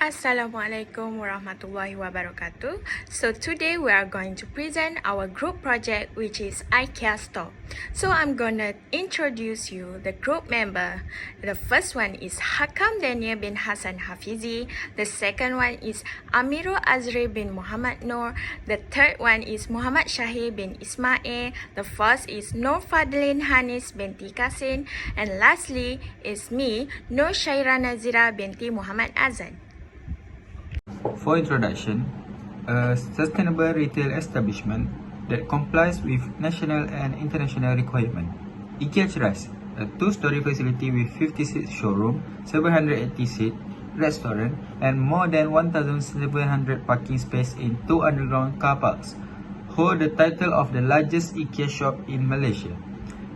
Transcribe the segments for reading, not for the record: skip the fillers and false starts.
Assalamualaikum warahmatullahi wabarakatuh. So today we are going to present our group project, which is IKEA Store. So I'm gonna introduce you the group member. The first one is Hakam Daniel bin Hassan Hafizi. The second one is Amirul Azri bin Muhammad Noor. The third one is Muhammad Shahir bin Ismail. The fourth is Nur Fadlin Hanis binti Kasin. And lastly is me, Nur Shaira Nazira binti Muhammad Azan. For introduction, a sustainable retail establishment that complies with national and international requirements. IKEA Ceras, a two-story facility with 50 seat showroom, 780 seat restaurant, and more than 1,700 parking space in 2 underground car parks, hold the title of the largest IKEA shop in Malaysia.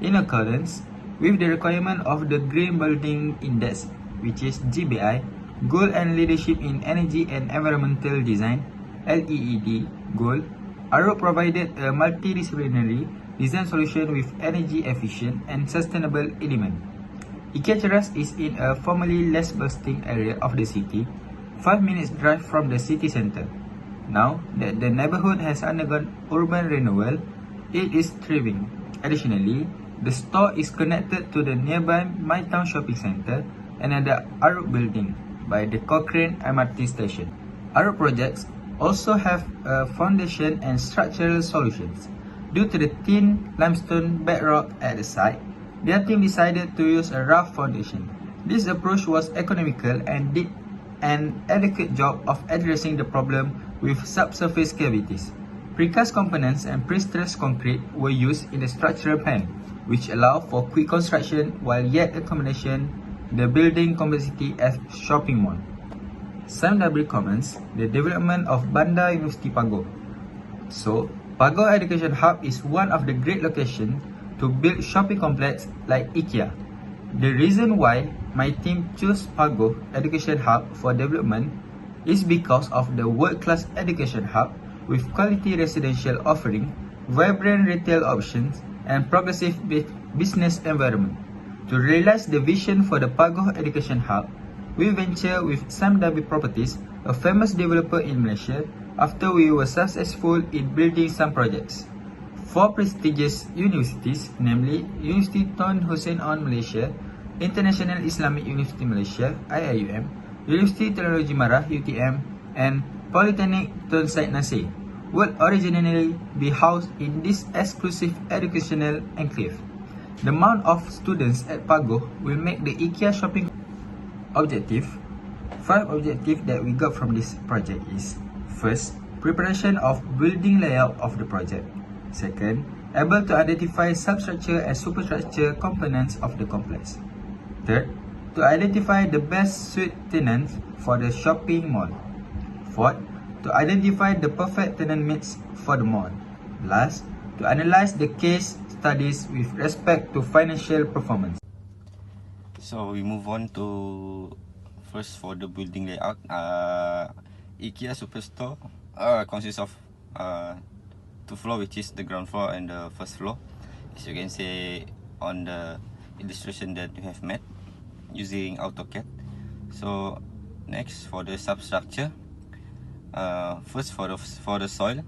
In accordance with the requirement of the Green Building Index, which is GBI, Goal and Leadership in Energy and Environmental Design, LEED Goal, ARUP provided a multidisciplinary design solution with energy efficient and sustainable element. IKEA Ceras is in a formerly less bustling area of the city, 5 minutes drive from the city center. Now that the neighborhood has undergone urban renewal, it is thriving. Additionally, the store is connected to the nearby MyTown Shopping Center and the ARUP building by the Cochrane MRT station. Our projects also have foundation and structural solutions. Due to the thin limestone bedrock at the site, their team decided to use a rough foundation. This approach was economical and did an adequate job of addressing the problem with subsurface cavities. Precast components and pre-stressed concrete were used in the structural plan, which allow for quick construction while yet accommodation the building complexity as shopping mall. Sam W comments the development of Bandar University Pagoh. So, Pagoh Education Hub is one of the great locations to build shopping complex like IKEA. The reason why my team chose Pagoh Education Hub for development is because of the world-class education hub with quality residential offering, vibrant retail options, and progressive business environment. To realize the vision for the Pagoh Education Hub, we venture with Sam W Properties, a famous developer in Malaysia, after we were successful in building some projects. 4 prestigious universities, namely University Tun Hussein On Malaysia, International Islamic University Malaysia (IIUM), University Teknologi Marah (UTM), and Polytechnic Tun Said Nasir, would originally be housed in this exclusive educational enclave. The amount of students at Pagoh will make the IKEA shopping objective. 5 objectives that we got from this project is: first, preparation of building layout of the project. Second, able to identify substructure and superstructure components of the complex. Third, to identify the best suite tenants for the shopping mall. Fourth, to identify the perfect tenant mix for the mall. Last, to analyze the case studies with respect to financial performance. So we move on to first for the building layout. IKEA Superstore consists of 2 floors, which is the ground floor and the first floor, as you can see on the illustration that you have made using AutoCAD. So next for the substructure, first for the soil.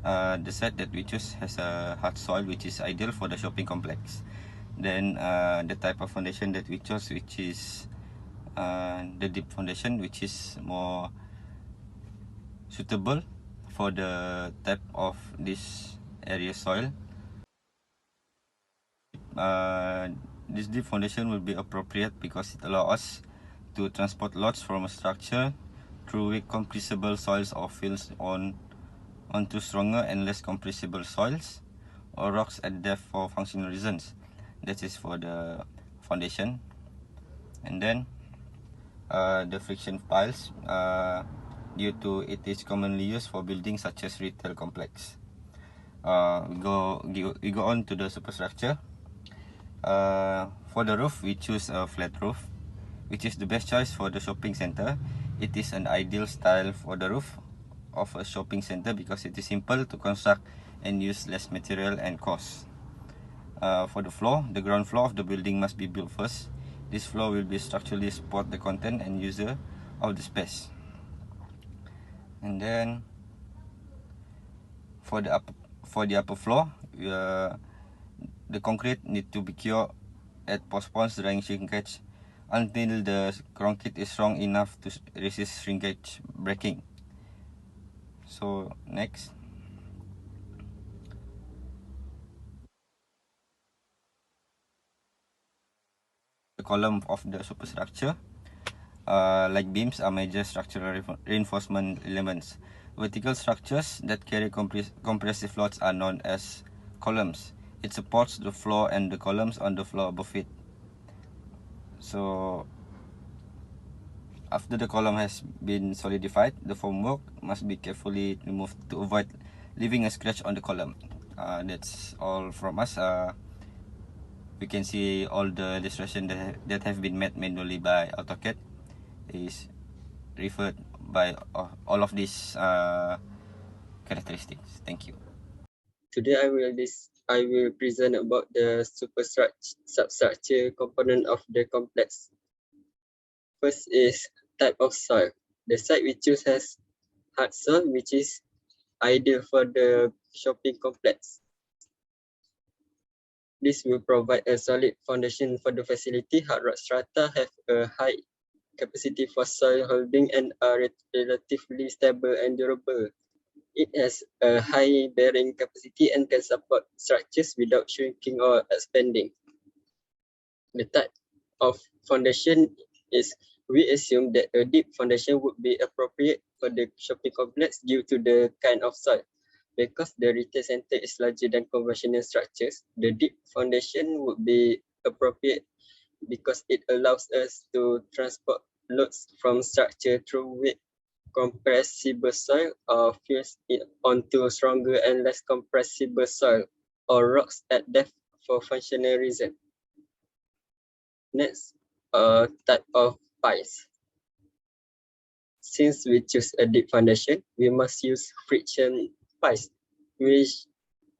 The site that we choose has a hard soil, which is ideal for the shopping complex. Then the type of foundation that we chose, which is the deep foundation, which is more suitable for the type of this area soil. This deep foundation will be appropriate because it allows us to transport loads from a structure through weak compressible soils or fields onto stronger and less compressible soils or rocks at depth for functional reasons. That is for the foundation. And then the friction piles, due to it is commonly used for buildings such as retail complex. We go on to the superstructure. For the roof, we choose a flat roof, which is the best choice for the shopping center. It is an ideal style for the roof of a shopping center because it is simple to construct and use less material and cost. For the floor, the ground floor of the building must be built first. This floor will be structurally support the content and user of the space. And then for the upper floor, the concrete need to be cured at postponed drying shrinkage until the concrete is strong enough to resist shrinkage breaking. So next, the column of the superstructure, like beams, are major structural reinforcement elements. Vertical structures that carry compressive loads are known as columns. It supports the floor and the columns on the floor above it. So after the column has been solidified, the formwork must be carefully removed to avoid leaving a scratch on the column. That's all from us. We can see all the illustration that have been made manually by AutoCAD is referred by all of these characteristics. Thank you. Today I will present about the substructure component of the complex. First is type of soil. The site we choose has hard soil, which is ideal for the shopping complex. This will provide a solid foundation for the facility. Hard rock strata have a high capacity for soil holding and are relatively stable and durable. It has a high bearing capacity and can support structures without shrinking or expanding. The type of foundation is, we assume that a deep foundation would be appropriate for the shopping complex due to the kind of soil. Because the retail center is larger than conventional structures, the deep foundation would be appropriate because it allows us to transport loads from structure through weak compressible soil or fuse it onto stronger and less compressible soil or rocks at depth for functional reasons. Next, type of piles. Since we choose a deep foundation, we must use friction piles, which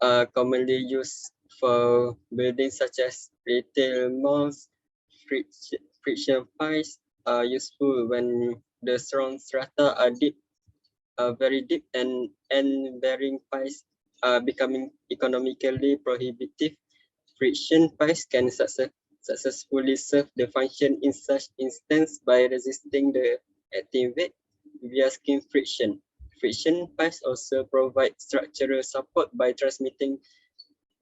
are commonly used for buildings such as retail malls. Friction piles are useful when the strong strata are very deep, and bearing piles are becoming economically prohibitive. Friction piles can successfully serve the function in such instance by resisting the acting weight via skin friction. Friction piles also provide structural support by transmitting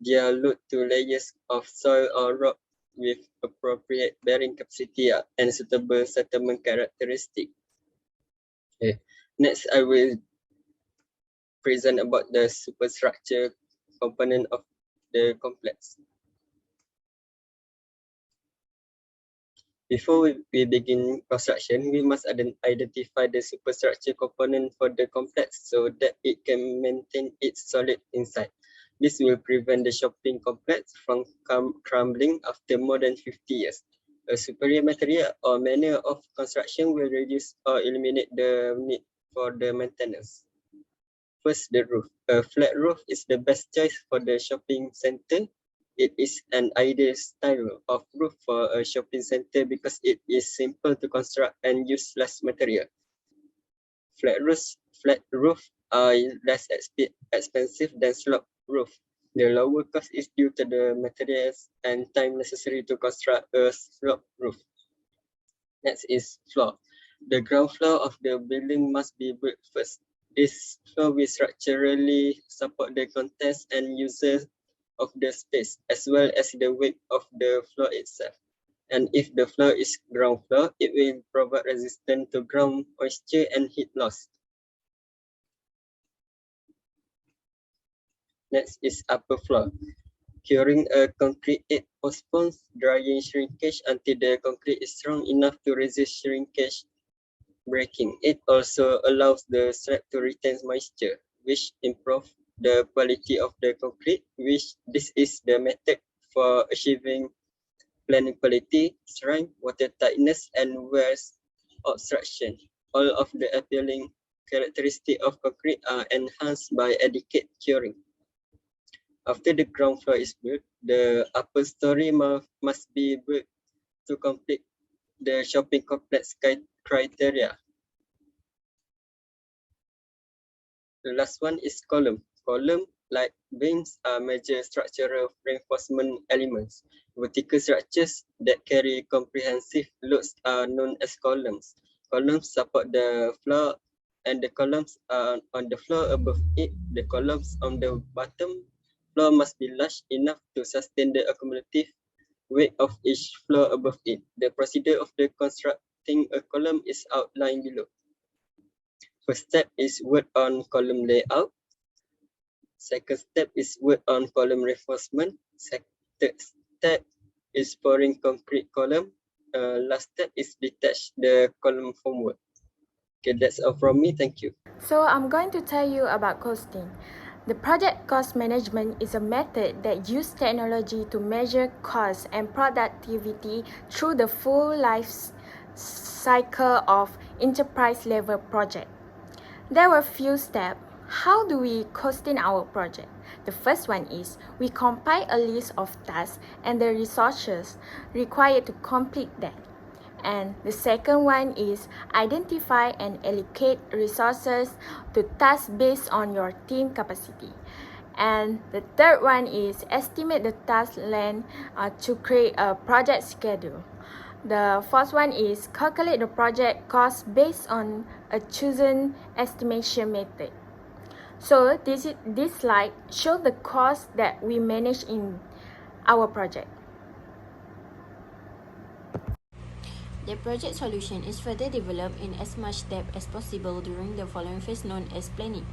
their load to layers of soil or rock with appropriate bearing capacity and suitable settlement characteristic. Okay. Next, I will present about the superstructure component of the complex. Before we begin construction, we must identify the superstructure component for the complex so that it can maintain its solid inside. This will prevent the shopping complex from crumbling after more than 50 years. A superior material or manner of construction will reduce or eliminate the need for the maintenance. First, the roof. A flat roof is the best choice for the shopping center. It is an ideal style of roof for a shopping center because it is simple to construct and use less material. Flat roof are less expensive than sloped roof. The lower cost is due to the materials and time necessary to construct a sloped roof. Next is floor. The ground floor of the building must be built first. This floor will structurally support the contents and users of the space, as well as the weight of the floor itself. And if the floor is ground floor, it will provide resistance to ground moisture and heat loss. Next is upper floor. Curing a concrete, it postpones drying shrinkage until the concrete is strong enough to resist shrinkage breaking. It also allows the slab to retain moisture, which improves the quality of the concrete. This is the method for achieving planning quality, strength, water tightness, and wear obstruction. All of the appealing characteristics of concrete are enhanced by adequate curing. After the ground floor is built, the upper story must be built to complete the shopping complex criteria. The last one is column. Column, like beams, are major structural reinforcement elements. Vertical structures that carry comprehensive loads are known as columns. Columns support the floor, and the columns are on the floor above it. The columns on the bottom floor must be large enough to sustain the accumulative weight of each floor above it. The procedure of the constructing a column is outlined below. First step is work on column layout. Second step is work on column reinforcement. Third step is pouring concrete column. Last step is detach the column formwork. Okay, that's all from me. Thank you. So I'm going to tell you about costing. The project cost management is a method that uses technology to measure cost and productivity through the full life cycle of enterprise level project. There were few steps. How do we costing our project? The first one is we compile a list of tasks and the resources required to complete that. And the second one is identify and allocate resources to tasks based on your team capacity. And the third one is estimate the task length to create a project schedule. The fourth one is calculate the project cost based on a chosen estimation method. So this slide shows the cost that we manage in our project. The project solution is further developed in as much depth as possible during the following phase known as planning,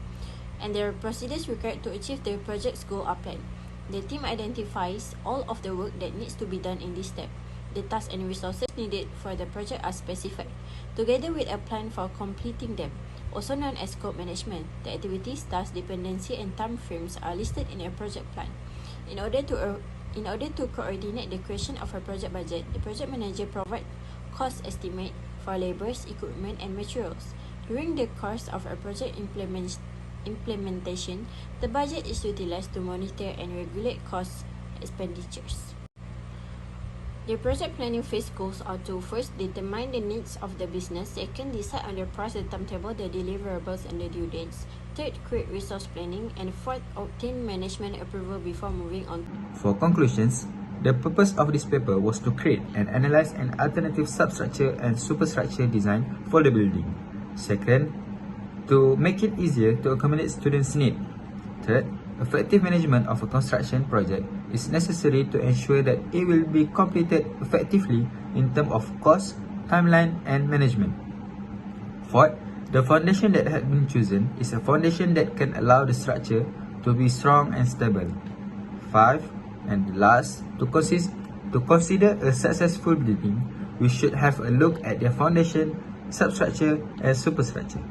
and there are procedures required to achieve the project's goal are planned. The team identifies all of the work that needs to be done in this step. The tasks and resources needed for the project are specified, together with a plan for completing them, also known as scope management. The activities, tasks, dependency, and time frames are listed in a project plan. In order to coordinate the creation of a project budget, the project manager provides cost estimate for labors, equipment, and materials. During the course of a project implementation, the budget is utilized to monitor and regulate cost expenditures. The project planning phase goals are to first determine the needs of the business, second decide on the price, the timetable, the deliverables, and the due dates, third create resource planning, and fourth obtain management approval before moving on. For conclusions, the purpose of this paper was to create and analyze an alternative substructure and superstructure design for the building. Second, to make it easier to accommodate students' needs. Third, effective management of a construction project is necessary to ensure that it will be completed effectively in terms of cost, timeline, and management. Fourth, the foundation that has been chosen is a foundation that can allow the structure to be strong and stable. 5. And last, to consider a successful building, we should have a look at their foundation, substructure, and superstructure.